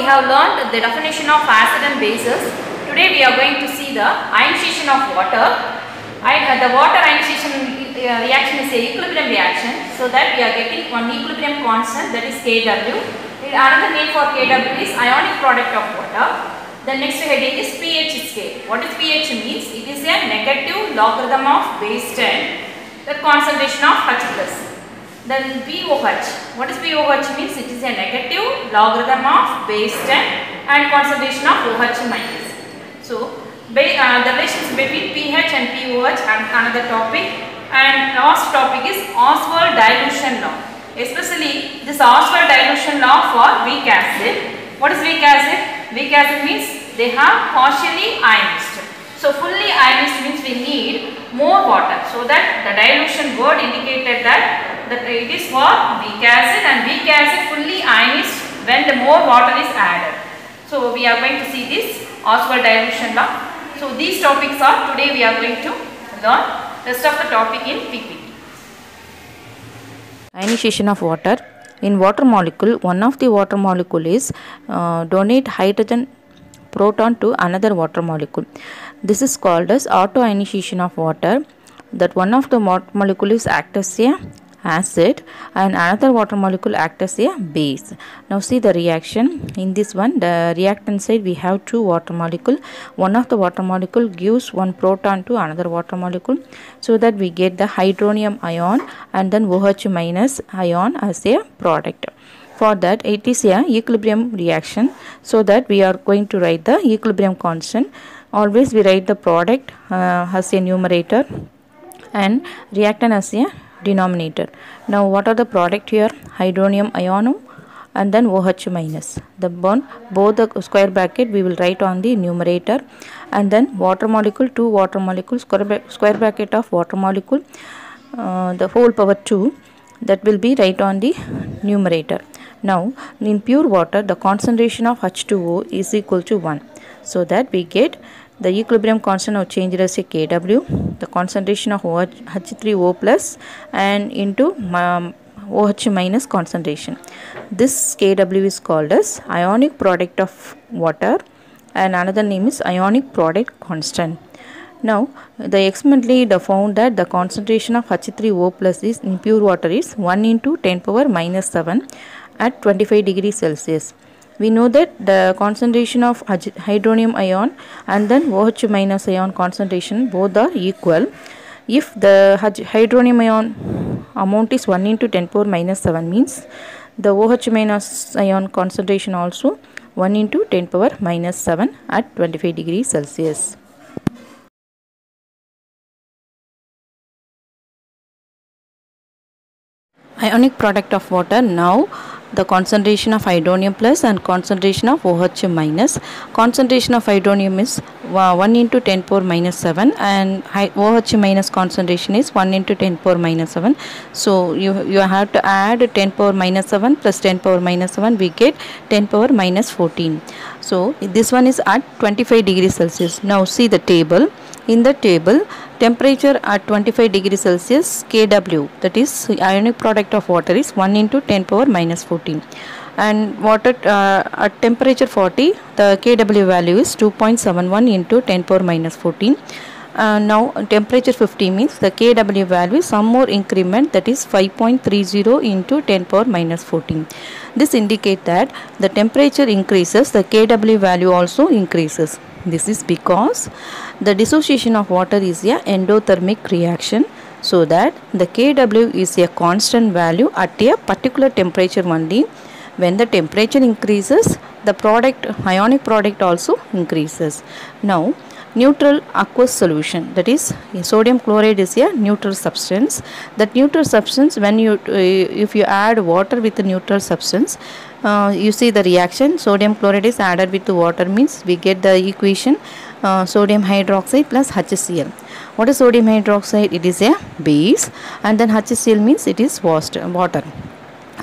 have learned the definition of acid and bases. Today we are going to see the ionization of water. The water ionization reaction is a equilibrium reaction, so that we are getting one equilibrium constant, that is Kw. Another name for Kw is ionic product of water. The next heading is pH scale. What is pH means? It is a negative logarithm of base 10, the concentration of H plus. Then pOH. What is pOH means? It is a negative logarithm of base 10 and concentration of OH minus. So, the relations between pH and pOH and another topic, and last topic is Ostwald dilution law. Especially this Ostwald dilution law for weak acid. What is weak acid? Weak acid means they have partially ionized. So, fully ionized means we need more water. So, that the dilution word indicated that it is for weak acid, and weak acid fully ionized when the more water is added. So, we are going to see this Ostwald dilution law. So, these topics are today we are going to learn rest of the topic in PPT. Ionization of water. In water molecule, one of the water molecule is donate hydrogen proton to another water molecule. This is called as autoionization of water. That one of the molecule is act as a acid and another water molecule act as a base. Now see the reaction. In this one, the reactant side we have two water molecule. One of the water molecule gives one proton to another water molecule, so that we get the hydronium ion and then OH minus ion as a product. For that, it is a equilibrium reaction, so that we are going to write the equilibrium constant. Always we write the product as a numerator and reactant as a denominator. Now what are the product here? Hydronium ion and then OH minus. Both the square bracket we will write on the numerator, and then water molecule, two water molecules, square bracket of water molecule, the whole power 2, that will be right on the numerator. Now in pure water the concentration of H2O is equal to 1, so that we get the equilibrium constant of change as a Kw, the concentration of H3O plus and into OH minus concentration. This Kw is called as ionic product of water, and another name is ionic product constant. Now the experimentally found that the concentration of H3O plus is in pure water is 1 into 10 power minus 7 at 25 degrees Celsius. We know that the concentration of hydronium ion and then OH minus ion concentration both are equal. If the hydronium ion amount is 1 into 10 power minus 7 means the OH minus ion concentration also 1 into 10 power minus 7 at 25 degrees Celsius. Ionic product of water. Now the concentration of hydronium plus and concentration of OH minus. Concentration of hydronium is 1 into 10 power minus 7 and OH minus concentration is 1 into 10 power minus 7. So you have to add 10 power minus 7 plus 10 power minus 7, we get 10 power minus 14. So this one is at 25 degrees Celsius. Now see the table. In the table, temperature at 25 degrees Celsius, Kw, that is ionic product of water, is 1 into 10 power minus 14. And water at temperature 40, the Kw value is 2.71 into 10 power minus 14. Now temperature 50 means the Kw value is some more increment, that is 5.30 into 10 power minus 14. This indicates that the temperature increases, the Kw value also increases. This is because the dissociation of water is a endothermic reaction, so that the Kw is a constant value at a particular temperature only. When the temperature increases, the product, ionic product also increases. Now neutral aqueous solution, that is sodium chloride is a neutral substance. That neutral substance, when if you add water with the neutral substance, you see the reaction. Sodium chloride is added with the water means we get the equation sodium hydroxide plus HCl. What is sodium hydroxide? It is a base, and then HCl means it is water.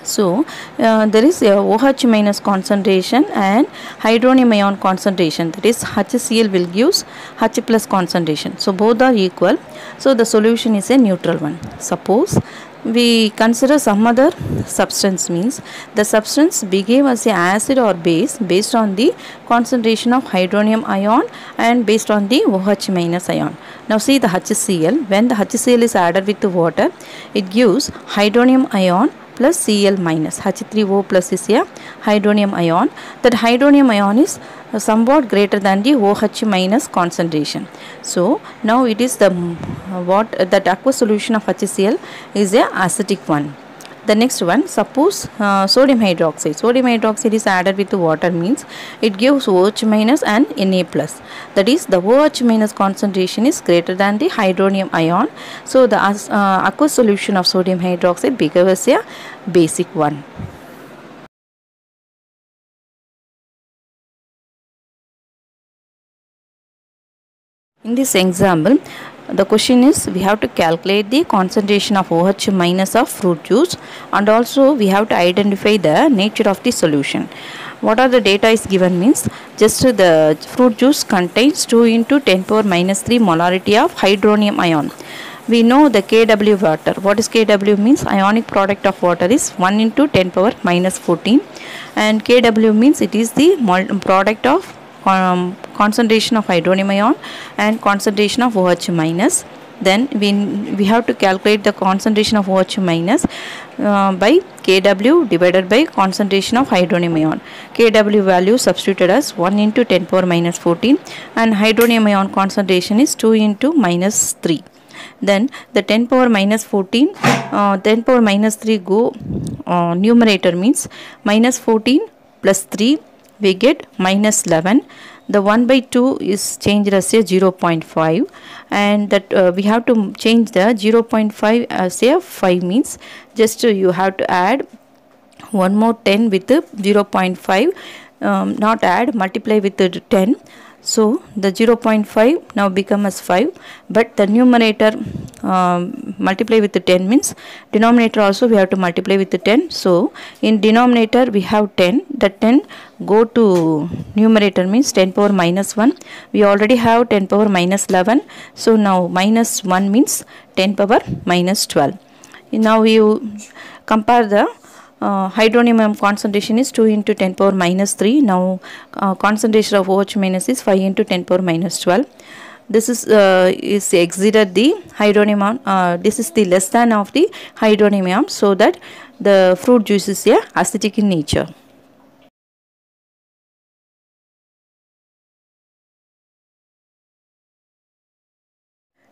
So there is a OH minus concentration and hydronium ion concentration, that is HCl will give H plus concentration. So both are equal. So the solution is a neutral one. Suppose we consider some other substance, means the substance behave as a acid or base based on the concentration of hydronium ion and based on the OH minus ion. Now see the HCl. When the HCl is added with the water, it gives hydronium ion plus Cl minus. H3O plus is a hydronium ion. That hydronium ion is somewhat greater than the OH minus concentration. So now it is the that aqueous solution of HCl is a acidic one. The next one, suppose sodium hydroxide. Sodium hydroxide is added with water, means it gives OH minus and Na plus. That is, the OH minus concentration is greater than the hydronium ion. So the aqueous solution of sodium hydroxide becomes a basic one. In this example, the question is, we have to calculate the concentration of OH minus of fruit juice, and also we have to identify the nature of the solution. What are the data is given, means just the fruit juice contains 2 into 10 power minus 3 molarity of hydronium ion. We know the Kw water. What is Kw means? Ionic product of water is 1 into 10 power minus 14, and Kw means it is the product of concentration of hydronium ion and concentration of OH minus. Then we have to calculate the concentration of OH minus by Kw divided by concentration of hydronium ion. Kw value substituted as 1 into 10 power minus 14, and hydronium ion concentration is 2 into minus 3. Then the 10 power minus 14, 10 power minus 3 go numerator, means minus 14 plus 3 we get minus 11. The 1 by 2 is changed as a 0.5, and that we have to change the 0.5 as a 5, means just you have to add one more 10 with the 0.5, not add, multiply with the 10. So the 0.5 now become as 5, but the numerator multiply with the 10, means denominator also we have to multiply with the 10. So in denominator we have 10, that 10 go to numerator, means 10 power minus 1. We already have 10 power minus 11. So now minus 1 means 10 power minus 12. Now you compare the hydronium ion concentration is 2 into 10 power minus 3. Now concentration of OH minus is 5 into 10 power minus 12. This is exceeded the hydronium ion. This is the less than of the hydronium ion, so that the fruit juice is acidic in nature.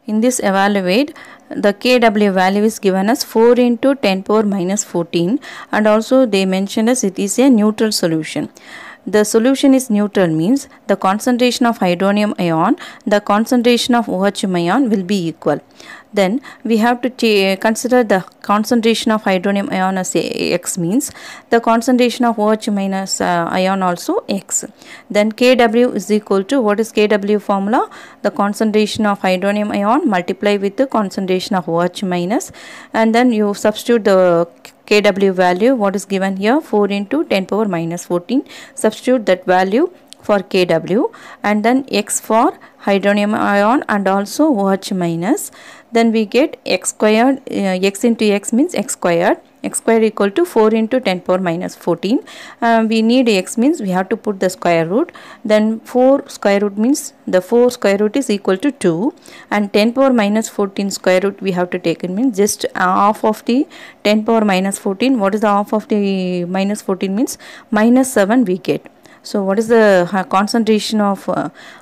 In this evaluate, the Kw value is given as 4 into 10 power minus 14, and also they mentioned as it is a neutral solution. The solution is neutral, means the concentration of hydronium ion, the concentration of OH ion will be equal. Then we have to consider the concentration of hydronium ion as X, means the concentration of OH minus ion also X. Then Kw is equal to, what is Kw formula? The concentration of hydronium ion multiply with the concentration of OH minus, and then you substitute the Kw value, what is given here, 4 into 10 power minus 14. Substitute that value for Kw, and then X for hydronium ion and also OH minus. Then we get X squared, X into X means X squared. X squared equal to 4 into 10 power minus 14. We need X, means we have to put the square root. Then 4 square root means the 4 square root is equal to 2, and 10 power minus 14 square root we have to take in, means just half of the 10 power minus 14. What is the half of the minus 14 means? Minus 7 we get. So what is the concentration of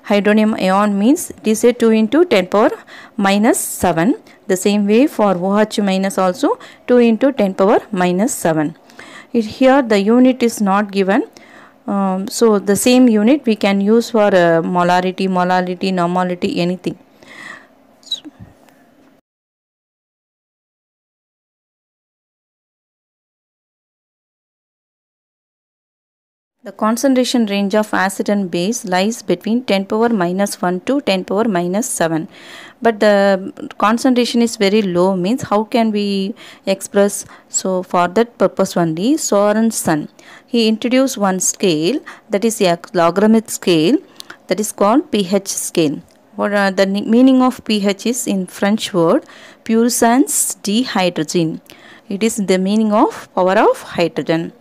hydronium ion means? It is a 2 into 10 power minus 7. The same way for OH minus also 2 into 10 power minus 7. Here the unit is not given. So the same unit we can use for molarity, normality, anything. The concentration range of acid and base lies between 10 power minus 1 to 10 power minus 7. But the concentration is very low, means how can we express? So for that purpose only, Sorensen, he introduced one scale, that is a logarithmic scale, that is called pH scale. What the meaning of pH is in French word puissance de hydrogen. It is the meaning of power of hydrogen.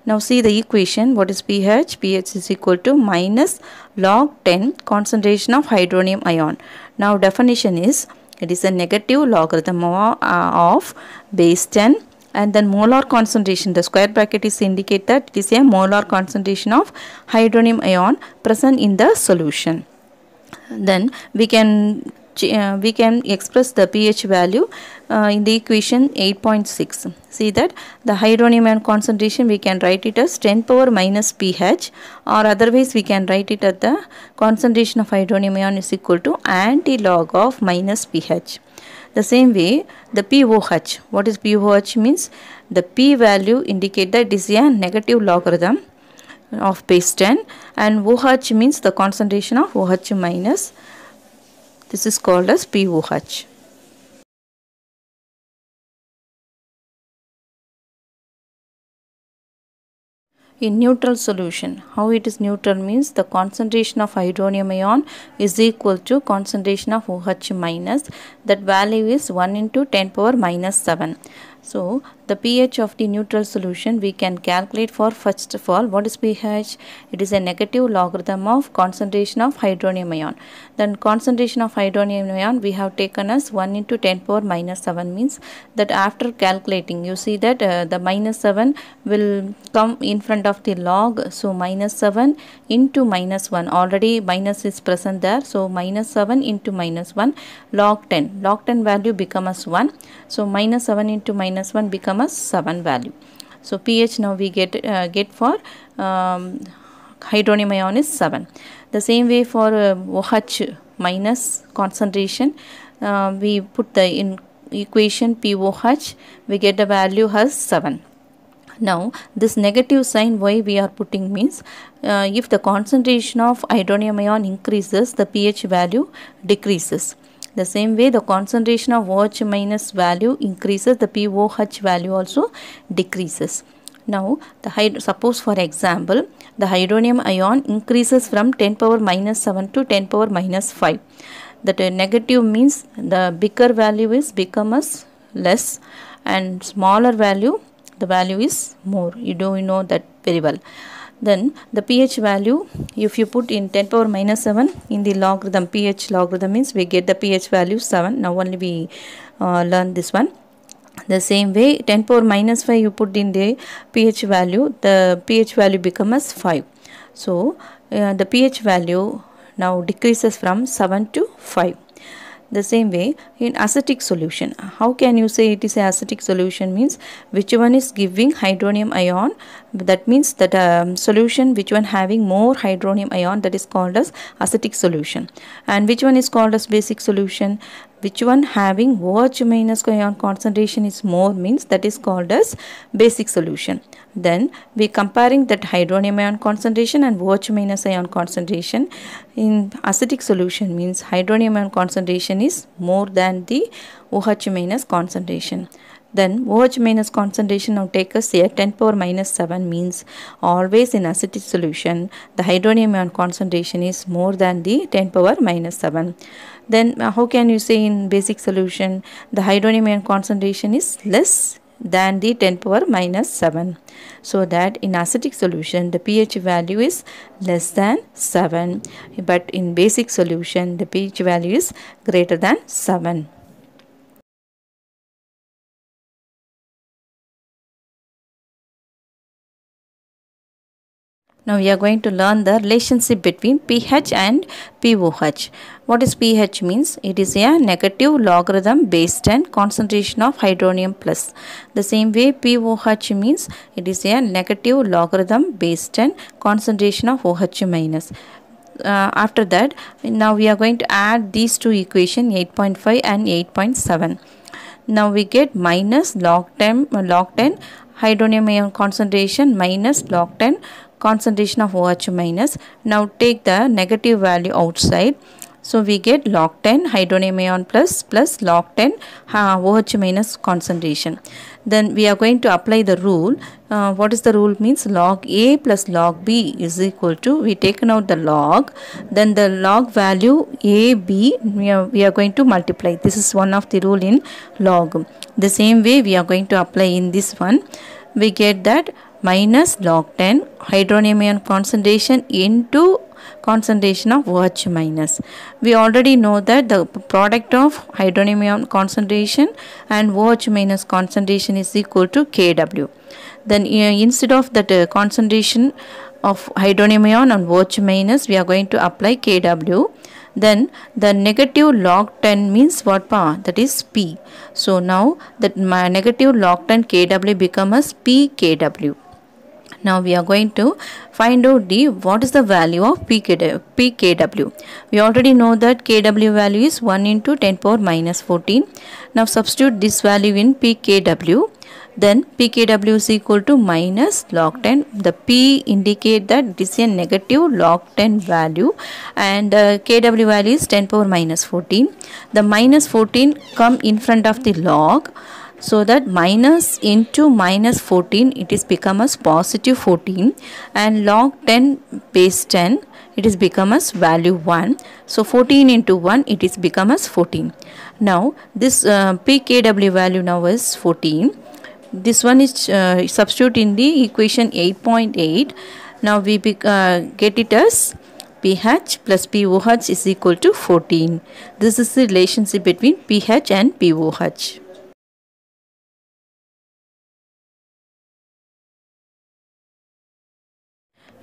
Now see the equation. What is pH? pH is equal to minus log 10 concentration of hydronium ion. Now definition is, it is a negative logarithm of base 10, and then molar concentration, the square bracket is indicate that it is a molar concentration of hydronium ion present in the solution. Then we can express the pH value in the equation 8.6. See that the hydronium ion concentration, we can write it as 10 power minus pH, or otherwise we can write it as the concentration of hydronium ion is equal to anti-log of minus pH. The same way the pOH, what is pOH means, the p value indicate that it is a negative logarithm of base 10, and OH means the concentration of OH minus. This is called as pOH. In neutral solution, how it is neutral means the concentration of hydronium ion is equal to concentration of OH minus. That value is 1 into 10 power minus 7. So the pH of the neutral solution we can calculate for, first of all, what is pH? It is a negative logarithm of concentration of hydronium ion. Then concentration of hydronium ion we have taken as 1 into 10 power minus 7, means that after calculating, you see that the minus 7 will come in front of the log. So minus 7 into minus 1, already minus is present there. So minus 7 into minus 1, log 10. Log 10 value become as 1. So minus 7 into minus 1 become as 7 value. So pH now we get for hydronium ion is 7. The same way for OH minus concentration, we put the equation pOH, we get the value as 7. Now this negative sign why we are putting means, if the concentration of hydronium ion increases, the pH value decreases. The same way the concentration of OH minus value increases, the pOH value also decreases. Now suppose for example the hydronium ion increases from 10 power minus 7 to 10 power minus 5. That negative means the bigger value is become as less, and smaller value, the value is more. You know that very well. Then the pH value, if you put in 10 power minus 7 in the logarithm, pH logarithm means we get the pH value 7. Now only we learn this one. The same way 10 power minus 5 you put in the pH value, the pH value become as 5. So the pH value now decreases from 7 to 5. The same way in acidic solution, how can you say it is an acidic solution means which one is giving hydronium ion, that means that solution which one having more hydronium ion, that is called as acidic solution. And which one is called as basic solution, which one having OH minus ion concentration is more, means that is called as basic solution. Then we comparing that hydronium ion concentration and OH minus ion concentration. In acidic solution means hydronium ion concentration is more than the OH minus concentration. Then OH minus concentration now take us here 10 power minus 7, means always in acidic solution the hydronium ion concentration is more than the 10 power minus 7. Then how can you say in basic solution the hydronium ion concentration is less than the 10 power minus 7. So that in acidic solution the pH value is less than 7, but in basic solution the pH value is greater than 7. Now we are going to learn the relationship between pH and pOH. What is pH means? It is a negative logarithm base 10 concentration of hydronium plus. The same way pOH means it is a negative logarithm base 10 concentration of OH minus. After that, now we are going to add these two equations 8.5 and 8.7. Now we get minus log 10 hydronium ion concentration minus log 10 concentration of OH minus. Now take the negative value outside. So we get log 10 hydronium ion plus log 10 OH minus concentration. Then we are going to apply the rule. What is the rule? Means log A plus log B is equal to, we taken out the log, then the log value A, B, we are going to multiply. This is one of the rule in log. The same way we are going to apply in this one. We get that minus log 10 hydronium ion concentration into concentration of OH minus. We already know that the product of hydronium ion concentration and OH minus concentration is equal to Kw. Then instead of that concentration of hydronium ion and OH minus, we are going to apply Kw. Then the negative log 10 means what power? That is P. So now that my negative log 10 Kw becomes pKw. Now we are going to find out what is the value of pKw. We already know that Kw value is 1 into 10 power minus 14. Now substitute this value in pKw. Then pKw is equal to minus log 10. The P indicate that it is a negative log 10 value, and Kw value is 10 power minus 14. The minus 14 come in front of the log. So that minus into minus 14, it is become as positive 14, and log 10 base 10, it is become as value 1. So 14 into 1, it is become as 14. Now this pKw value now is 14. This one is substitute in the equation 8.8. Now we get it as pH plus pOH is equal to 14. This is the relationship between pH and pOH.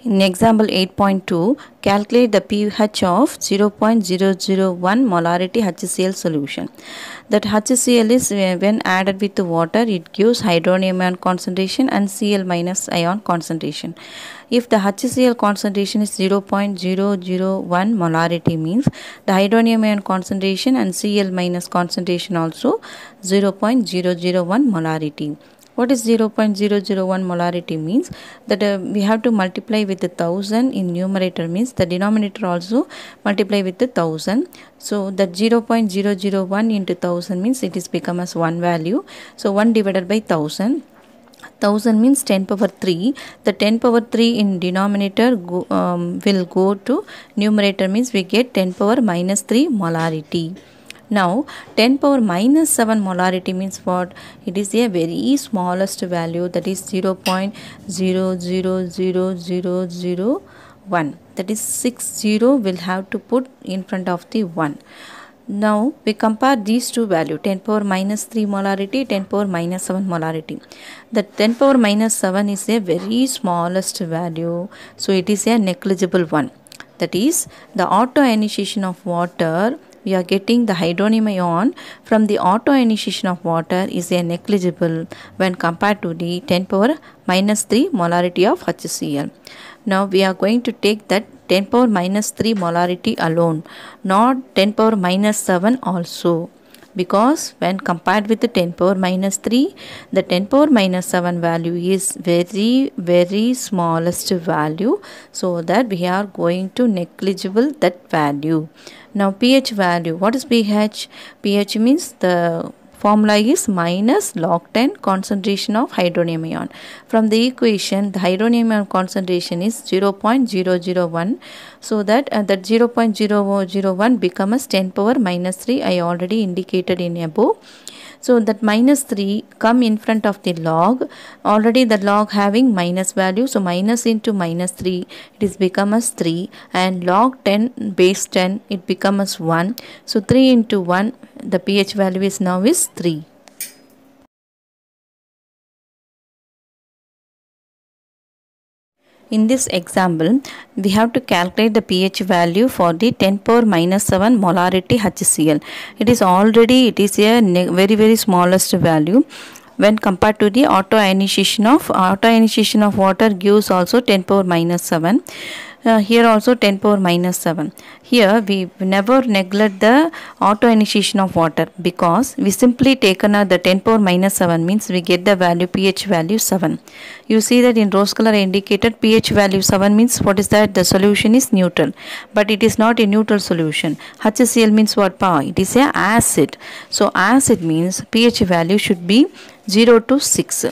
In example 8.2, calculate the pH of 0.001 molarity HCl solution. That HCl is, when added with the water, it gives hydronium ion concentration and Cl minus ion concentration. If the HCl concentration is 0.001 molarity, means the hydronium ion concentration and Cl minus concentration also 0.001 molarity. What is 0.001 molarity means? That we have to multiply with 1000 in numerator, means the denominator also multiply with 1000. So that 0.001 into 1000 means it is become as 1 value. So 1 divided by 1000. 1000 means 10 power 3. The 10 power 3 in denominator will go to numerator, means we get 10 power minus 3 molarity. Now 10 power minus 7 molarity means what? It is a very smallest value, that is 0.000001. That is 60 will have to put in front of the 1. Now we compare these two values, 10 power minus 3 molarity, 10 power minus 7 molarity. The 10 power minus 7 is a very smallest value, so it is a negligible one. That is, the auto ionization of water, we are getting the hydronium ion from the auto ionization of water is a negligible when compared to the 10 power minus 3 molarity of HCl. Now we are going to take that 10 power minus 3 molarity alone, not 10 power minus 7 also. Because when compared with the 10 power minus 3, the 10 power minus 7 value is very smallest value, so that we are going to negligible that value. Now pH value, what is pH? pH means the formula is minus log 10 concentration of hydronium ion. From the equation, the hydronium ion concentration is 0.001. So that 0.001 becomes 10 power minus 3. I already indicated in above. So that minus 3 come in front of the log. Already the log having minus value. So minus into minus 3, it is become as 3. And log 10 base 10, it becomes 1. So 3 into 1, the pH value is now is 3. In this example, we have to calculate the pH value for the 10 power minus 7 molarity HCl. It is a very smallest value when compared to the auto ionization of water gives also 10 power minus 7. Here also 10 power minus 7. Here we never neglect the auto initiation of water, because we simply taken the 10 power minus 7 means we get the value pH value 7. You see that in rose color I indicated pH value 7 means what is that? The solution is neutral, but it is not a neutral solution. HCl means what power? It is a acid. So acid means pH value should be 0 to 6.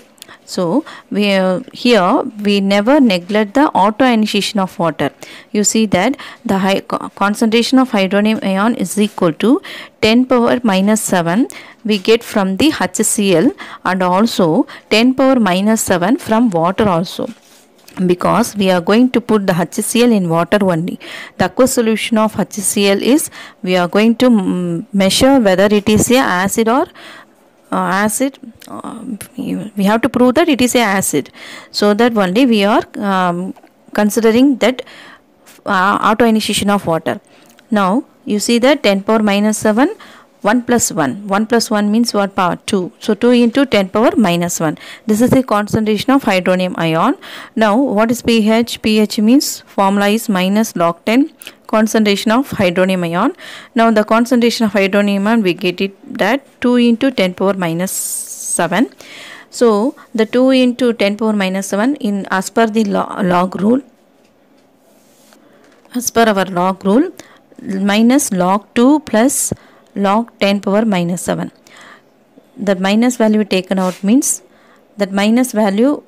So here we never neglect the auto initiation of water. You see that the concentration of hydronium ion is equal to 10 power minus 7 we get from the HCl, and also 10 power minus 7 from water also, because we are going to put the HCl in water only. The aqueous solution of HCl is, we are going to measure whether it is a acid or acid. We have to prove that it is a acid, so that only we are considering that auto initiation of water. Now you see that 10 power minus 7, 1 plus 1. 1 plus 1 means what power? 2. So 2 into 10 power minus 1. This is the concentration of hydronium ion. Now what is pH? pH means formula is minus log 10 concentration of hydronium ion. Now the concentration of hydronium ion, we get it that 2 into 10 power minus 7. So the 2 into 10 power minus 7 in as per the log rule, as per our log rule, minus log 2 plus log 10 power minus 7. The minus value taken out means that minus value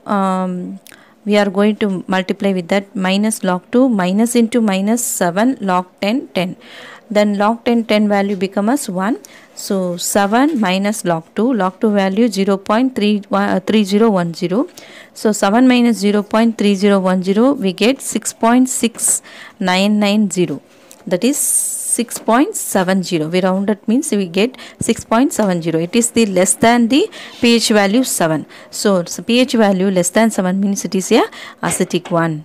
we are going to multiply with that minus log 2 minus into minus 7 log 10 10. Then log 10 10 value becomes 1. So 7 minus log 2 value 0.3010. So 7 minus 0.3010 we get 6.6990. That is 6.70. We round it means we get 6.70. It is the less than the pH value 7. So pH value less than 7 means it is a acidic one.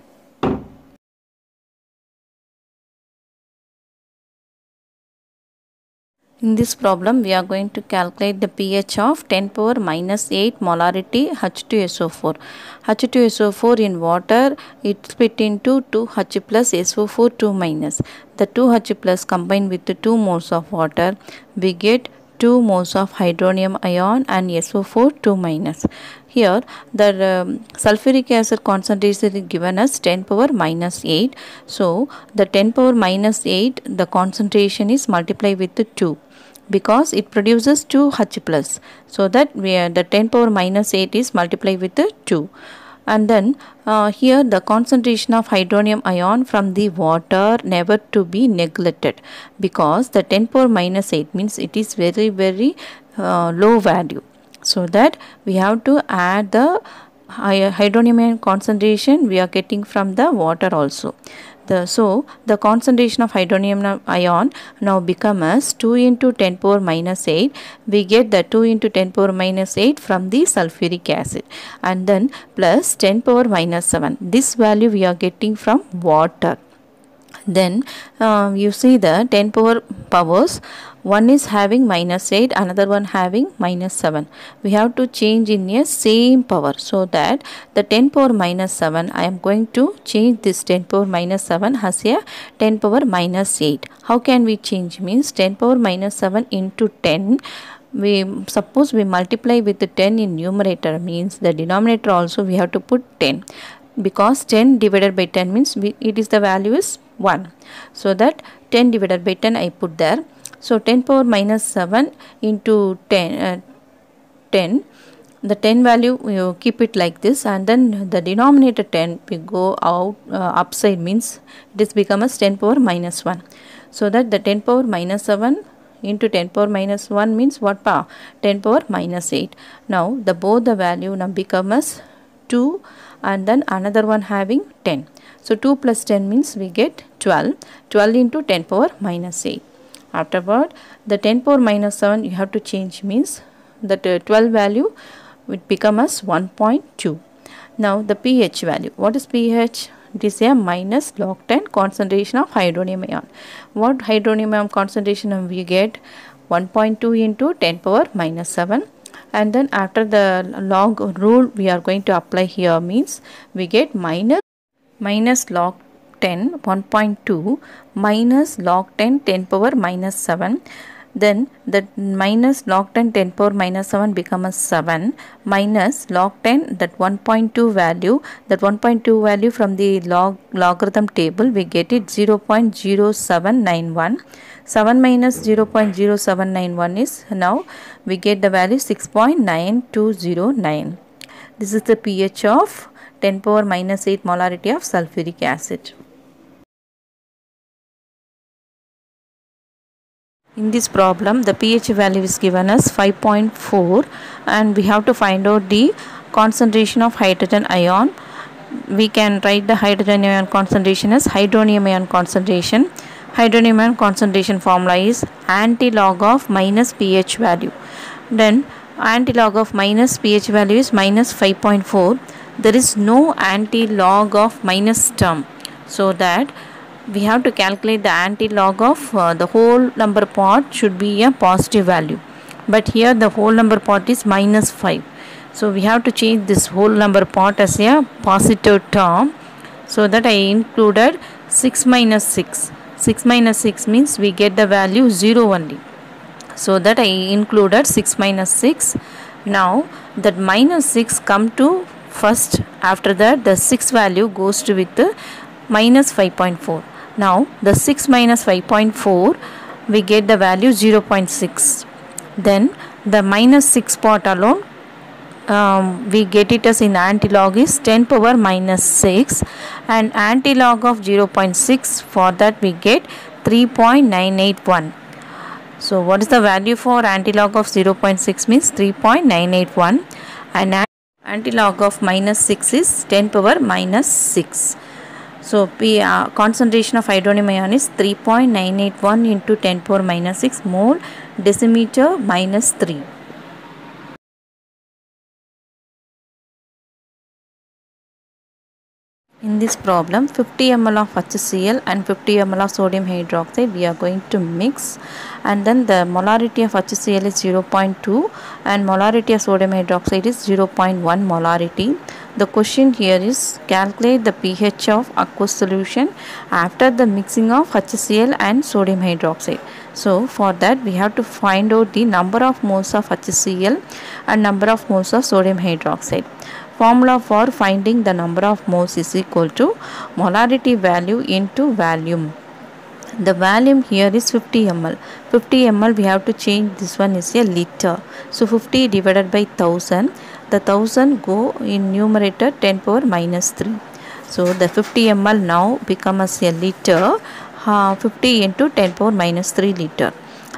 In this problem, we are going to calculate the pH of 10 power minus 8 molarity H2SO4. H2SO4 in water, it split into 2H plus SO4 2 minus. The 2H plus combined with the 2 moles of water, we get 2 moles of hydronium ion and SO4 2 minus. Here the sulfuric acid concentration is given as 10 power minus 8. So the 10 power minus 8, the concentration is multiplied with the 2, because it produces 2H plus. So that the 10 power minus 8 is multiplied with the 2. And then here the concentration of hydronium ion from the water never to be neglected, because the 10 power minus 8 means it is very low value. So that we have to add the hydronium ion concentration we are getting from the water also. So the concentration of hydronium ion now becomes 2 into 10 power minus 8. We get the 2 into 10 power minus 8 from the sulfuric acid, and then plus 10 power minus 7. This value we are getting from water. Then you see the 10 power powers, one is having minus 8, another one having minus 7. We have to change in a same power, so that the 10 power minus 7, I am going to change this 10 power minus 7 as a 10 power minus 8. How can we change? Means 10 power minus 7 into 10. We suppose we multiply with the 10 in numerator, means the denominator also we have to put 10, because 10 divided by 10 means it is the value is 1. So that 10 divided by 10 I put there. So 10 power minus 7 into 10, the 10 value you keep it like this, and then the denominator 10 we go out upside, means this becomes 10 power minus 1. So that the 10 power minus 7 into 10 power minus 1 means what power? 10 power minus 8. Now the both the value now becomes 2, and then another one having 10. So 2 plus 10 means we get 12. 12 into 10 power minus 8. Afterward, the 10 power minus 7 you have to change, means that 12 value will become as 1.2. Now the pH value. What is pH? It is a minus log 10 concentration of hydronium ion. What hydronium ion concentration we get? 1.2 into 10 power minus 7. And then after the log rule we are going to apply here, means we get minus log 10 1.2 minus log 10 10 power minus 7. Then that minus log 10 10 power minus 7 becomes 7 minus log 10 that 1.2 value, that 1.2 value from the logarithm table we get it 0.0791. 7 minus 0.0791 is, now we get the value 6.9209. This is the pH of 10 power minus 8 molarity of sulfuric acid. In this problem, the pH value is given as 5.4 and we have to find out the concentration of hydrogen ion. We can write the hydrogen ion concentration as hydronium ion concentration. Hydronium ion concentration formula is anti-log of minus pH value. Then anti-log of minus pH value is minus 5.4. There is no anti-log of minus term, so that we have to calculate the anti-log of the whole number part should be a positive value, but here the whole number part is minus 5, so we have to change this whole number part as a positive term, so that I included 6 minus 6. 6 minus 6 means we get the value 0 only, so that I included 6 minus 6. Now that minus 6 come to first, after that the 6 value goes to with the minus 5.4. Now the 6 minus 5.4 we get the value 0.6. Then the minus 6 part alone we get it as in anti-log is 10 power minus 6, and anti-log of 0.6, for that we get 3.981. So what is the value for anti-log of 0.6 means 3.981, and anti-log of minus 6 is 10 power minus 6. So concentration of hydronium ion is 3.981 into 10 power minus 6 mole decimeter minus 3. In this problem, 50 ml of HCl and 50 ml of sodium hydroxide we are going to mix, and then the molarity of HCl is 0.2 and molarity of sodium hydroxide is 0.1 molarity. The question here is calculate the pH of aqueous solution after the mixing of HCl and sodium hydroxide. So for that we have to find out the number of moles of HCl and number of moles of sodium hydroxide. Formula for finding the number of moles is equal to molarity value into volume. The volume here is 50 ml. 50 ml we have to change, this one is a liter. So 50 divided by 1000. The 1000 go in numerator 10 power minus 3. So the 50 ml now becomes a liter. 50 into 10 power minus 3 liter.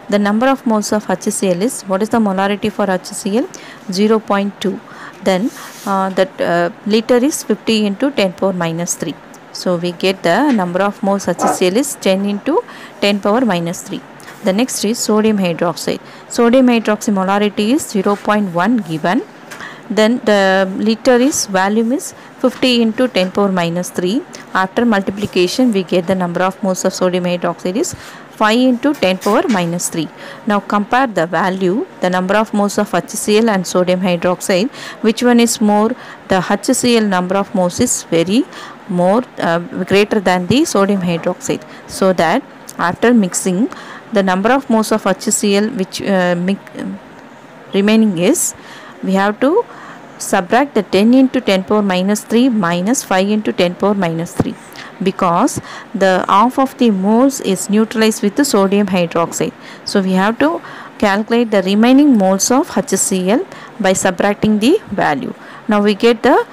The number of moles of HCl is, what is the molarity for HCl? 0.2. Then that liter is 50 into 10 power minus 3. So we get the number of moles HCl is 10 into 10 power minus 3. The next is sodium hydroxide. Sodium hydroxide molarity is 0.1 given. Then the liter is volume is 50 into 10 power minus 3. After multiplication we get the number of moles of sodium hydroxide is 5 into 10 power minus 3. Now compare the value, the number of moles of HCl and sodium hydroxide. Which one is more? The HCl number of moles is very more greater than the sodium hydroxide. So that after mixing, the number of moles of HCl which remaining is, we have to subtract the 10 into 10 power minus 3 minus 5 into 10 power minus 3, because the half of the moles is neutralized with the sodium hydroxide. So we have to calculate the remaining moles of HCl by subtracting the value. Now we get the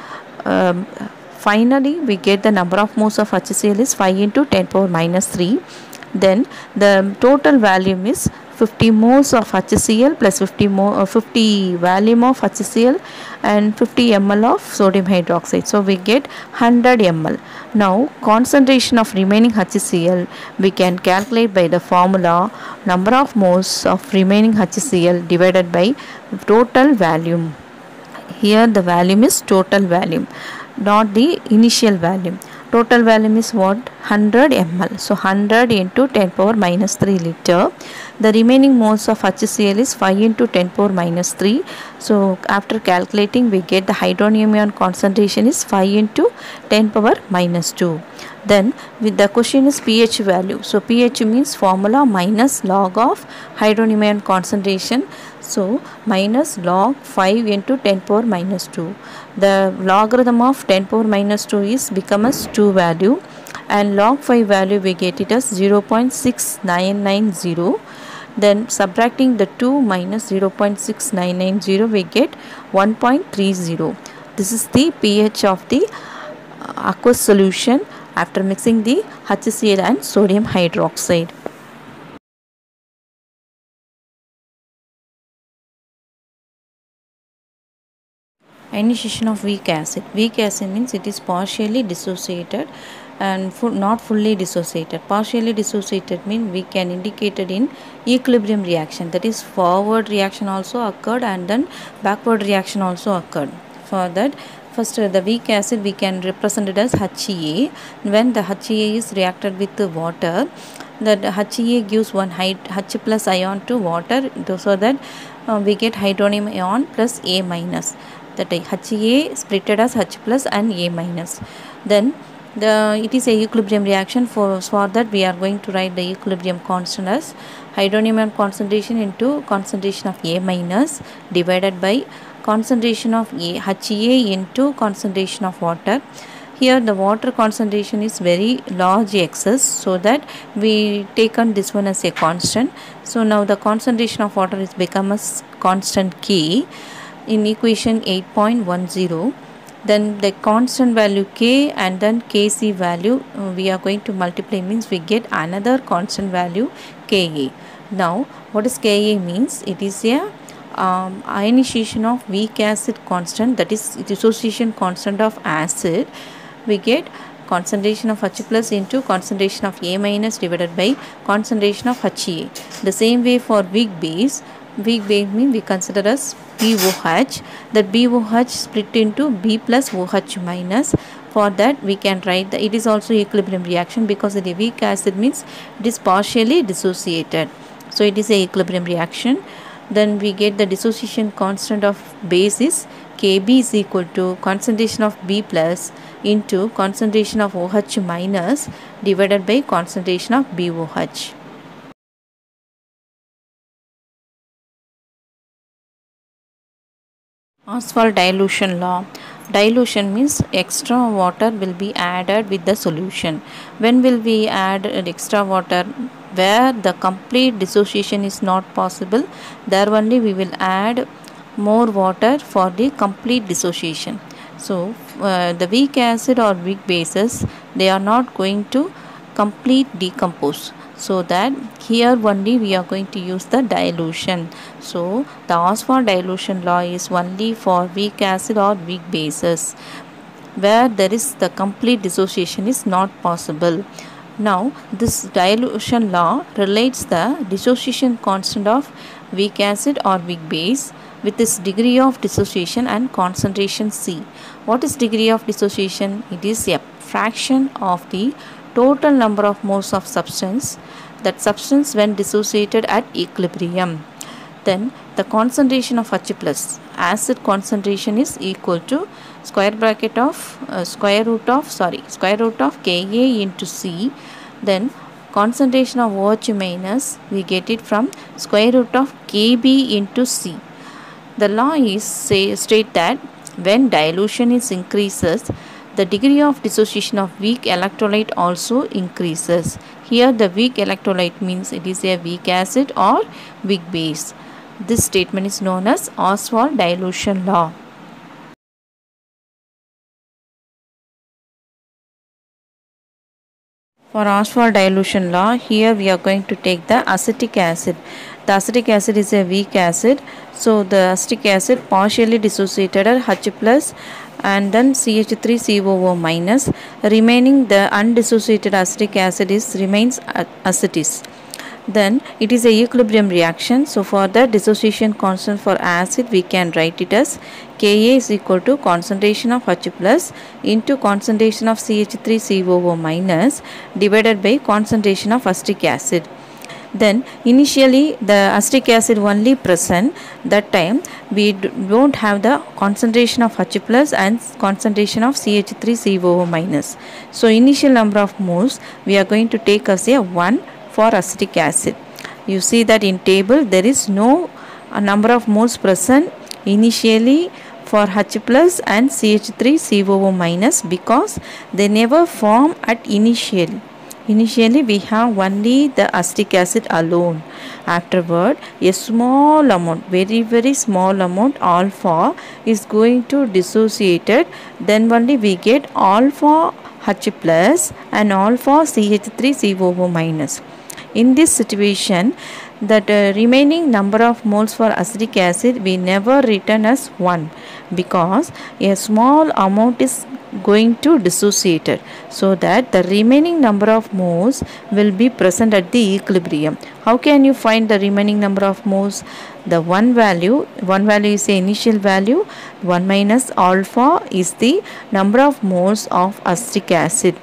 finally we get the number of moles of HCl is 5 into 10 power minus 3. Then the total volume is 50 moles of HCl plus 50 volume of HCl and 50 ml of sodium hydroxide. So we get 100 ml. Now concentration of remaining HCl we can calculate by the formula number of moles of remaining HCl divided by total volume. Here the volume is total volume, not the initial volume. Total volume is what? 100 ml. So 100 into 10 power minus 3 liter. The remaining moles of HCl is 5 into 10 power minus 3. So after calculating, we get the hydronium ion concentration is 5 into 10 power minus 2. Then with the question is pH value. So pH means formula minus log of hydronium ion concentration. So minus log 5 into 10 power minus 2. The logarithm of 10 power minus 2 is become as 2 value, and log 5 value we get it as 0.6990. Then subtracting the 2 minus 0.6990, we get 1.30. This is the pH of the aqueous solution after mixing the HCl and sodium hydroxide. Ionization of weak acid. Weak acid means it is partially dissociated and not fully dissociated. Partially dissociated means we can indicate it in equilibrium reaction, that is forward reaction also occurred and then backward reaction also occurred. For that, first the weak acid we can represent it as HEA. When the HEA is reacted with the water, that HEA gives one H plus ion to water, so that we get hydronium ion plus A minus. That HEA splitted as H plus and A minus. Then it is a equilibrium reaction. For that we are going to write the equilibrium constant as hydronium ion concentration into concentration of A minus divided by concentration of HEA into concentration of water. Here the water concentration is very large excess, so that we taken this one as a constant. So now the concentration of water is become as constant K in equation 8.10. Then the constant value K and then Kc value we are going to multiply, means we get another constant value Ka. Now what is Ka means? It is a ionization of weak acid constant, that is dissociation constant of acid. We get concentration of H plus into concentration of A minus divided by concentration of HEA. The same way for weak base means we consider as BOH. That BOH split into B plus OH minus. For that we can write that it is also equilibrium reaction, because the weak acid means it is partially dissociated. So it is a equilibrium reaction. Then we get the dissociation constant of base is Kb is equal to concentration of B plus into concentration of OH minus divided by concentration of BOH. Ostwald dilution law. Dilution means extra water will be added with the solution. When will we add extra water? Where the complete dissociation is not possible, there only we will add more water for the complete dissociation. So the weak acid or weak bases, they are not going to complete decompose. So that here only we are going to use the dilution. So the Ostwald dilution law is only for weak acid or weak bases, where there is the complete dissociation is not possible. Now this dilution law relates the dissociation constant of weak acid or weak base with its degree of dissociation and concentration C. What is degree of dissociation? It is a fraction of the total number of moles of substance, that substance when dissociated at equilibrium. Then the concentration of H plus acid concentration is equal to square root of Ka into C. Then concentration of OH minus, we get it from square root of Kb into C. The law is state that when dilution is increases, the degree of dissociation of weak electrolyte also increases. Here the weak electrolyte means it is a weak acid or weak base. This statement is known as Ostwald dilution law. For Ostwald dilution law, here we are going to take the acetic acid. The acetic acid is a weak acid. So the acetic acid partially dissociated at H plus and then CH3COO minus. Remaining the undissociated acetic acid remains acetic. Then it is a equilibrium reaction. So for the dissociation constant for acid, we can write it as Ka is equal to concentration of H plus into concentration of CH3COO minus divided by concentration of acetic acid. Then initially the acetic acid only present, that time we don't have the concentration of H plus and concentration of CH3COO minus. So initial number of moles we are going to take as a 1 for acetic acid. You see that in table there is no number of moles present initially for H plus and CH3COO minus because they never form at initially. Initially we have only the acetic acid alone. Afterward a small amount, very small amount alpha is going to dissociated, then only we get alpha H plus and alpha CH3COO minus. In this situation, that remaining number of moles for acetic acid we never written as 1 because a small amount is going to dissociated, so that the remaining number of moles will be present at the equilibrium. How can you find the remaining number of moles? The one value is the initial value, 1 minus alpha is the number of moles of acetic acid.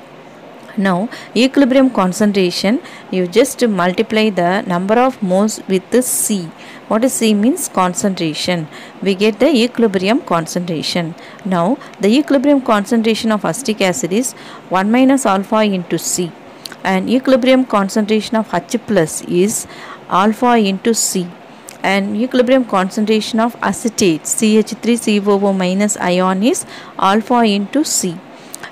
Now equilibrium concentration, you just multiply the number of moles with the C. What is C means? Concentration. We get the equilibrium concentration. Now the equilibrium concentration of acetic acid is 1 minus alpha into C, and equilibrium concentration of H plus is alpha into C, and equilibrium concentration of acetate CH3COO minus ion is alpha into C.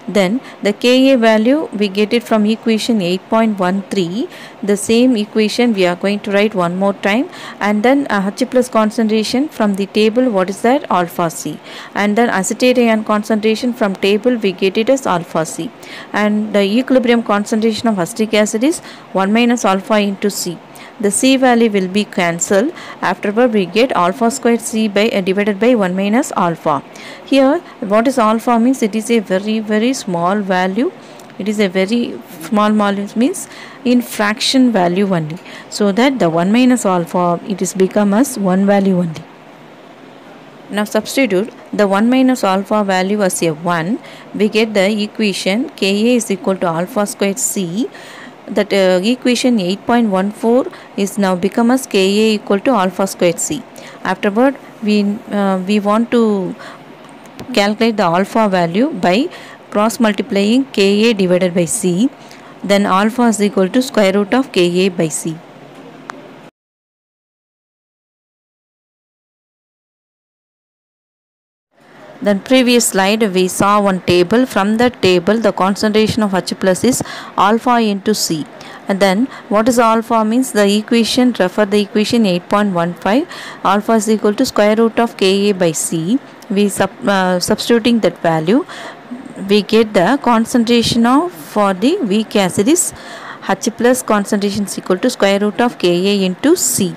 Then the Ka value we get it from equation 8.13. The same equation we are going to write one more time, and then H plus concentration from the table, what is that? Alpha C. And then acetate ion concentration from table we get it as alpha C. And the equilibrium concentration of acetic acid is 1 minus alpha into C. The C value will be cancelled. Afterward we get alpha squared C by divided by 1 minus alpha. Here what is alpha means? It is a very small value. It is a very small value, means in fraction value only. So that the 1 minus alpha, it is become as 1 value only. Now substitute the 1 minus alpha value as a 1. We get the equation Ka is equal to alpha squared C. That equation 8.14 is now become as Ka equal to alpha squared C. Afterward we want to calculate the alpha value by cross multiplying Ka divided by C. Then alpha is equal to square root of Ka by C. Then previous slide we saw one table. From that table the concentration of H plus is alpha into C. And then what is alpha means? The equation, refer the equation 8.15. Alpha is equal to square root of Ka by C. We substituting that value, we get the concentration of, for the weak acid is H plus concentration is equal to square root of Ka into C.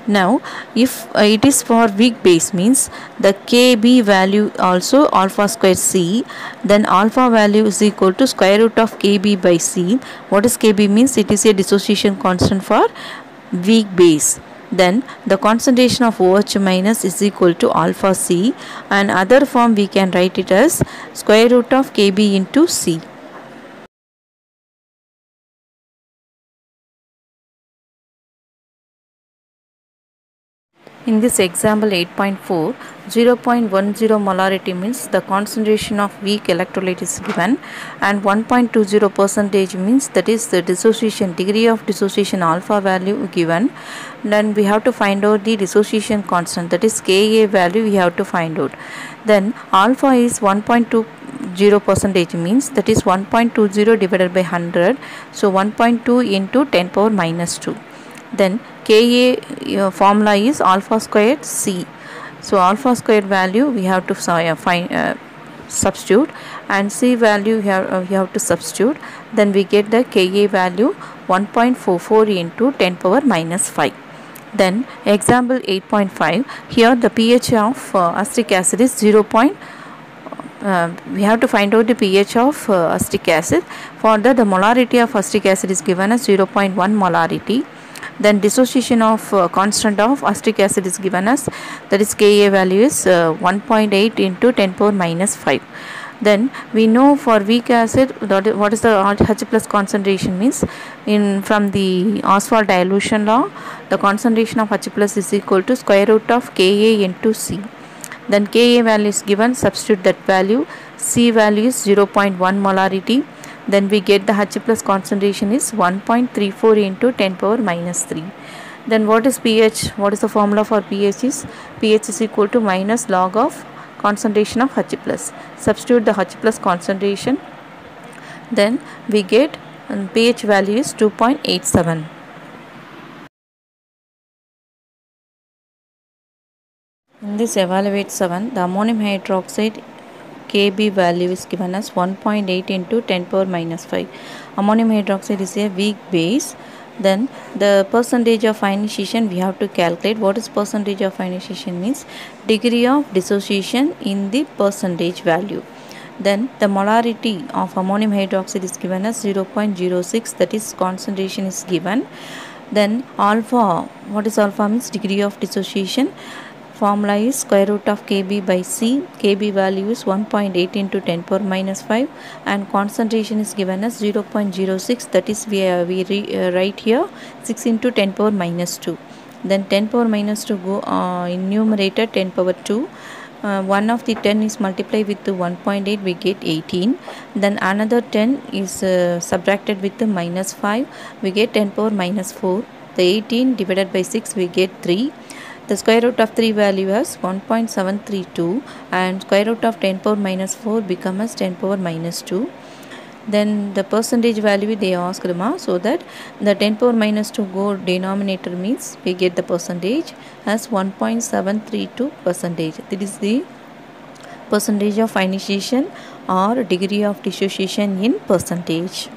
Now if it is for weak base means the Kb value also alpha square C, then alpha value is equal to square root of Kb by C. What is Kb means? It is a dissociation constant for weak base. Then the concentration of OH minus is equal to alpha C, and other form we can write it as square root of Kb into C. In this example 8.4, 0.10 molarity means the concentration of weak electrolyte is given, and 1.20% means that is the dissociation, degree of dissociation alpha value given. Then we have to find out the dissociation constant, that is Ka value we have to find out. Then alpha is 1.20% means that is 1.20 divided by 100, so 1.2 into 10 power minus 2. Then Ka formula is alpha squared C. So alpha squared value we have to find substitute, and C value we have to substitute. Then we get the Ka value 1.44 into 10 power minus 5. Then example 8.5, here the pH of acetic acid is 0. We have to find out the pH of acetic acid. For that the molarity of acetic acid is given as 0.1 molarity. Then dissociation of constant of acetic acid is given as, that is Ka value is 1.8 into 10 power minus 5. Then we know for weak acid what is the H plus concentration means, in from the Ostwald dilution law, the concentration of H plus is equal to square root of Ka into C. Then Ka value is given, substitute that value, C value is 0.1 molarity. Then we get the H plus concentration is 1.34 into 10 power minus 3. Then what is pH? What is the formula for pH? Is pH is equal to minus log of concentration of H plus. Substitute the H plus concentration, then we get pH value is 2.87. In this evaluate 7, the ammonium hydroxide Kb value is given as 1.8 into 10 power minus 5. Ammonium hydroxide is a weak base. Then the percentage of ionization we have to calculate. What is percentage of ionization means? Degree of dissociation in the percentage value. Then the molarity of ammonium hydroxide is given as 0.06, that is concentration is given. Then alpha, what is alpha means? Degree of dissociation. Formula is square root of Kb by C. Kb value is 1.8 into 10 power minus 5 and concentration is given as 0.06, that is we write here 6 into 10 power minus 2. Then 10 power minus 2 go in numerator 10 power 2. 1 of the 10 is multiplied with the 1.8, we get 18. Then another 10 is subtracted with the minus 5, we get 10 power minus 4. The 18 divided by 6 we get 3. The square root of 3 value as 1.732 and square root of 10 power minus 4 become as 10 power minus 2. Then the percentage value they asked, so that the 10 power minus 2 go denominator means we get the percentage as 1.732 percentage. That is the percentage of ionization or degree of dissociation in percentage.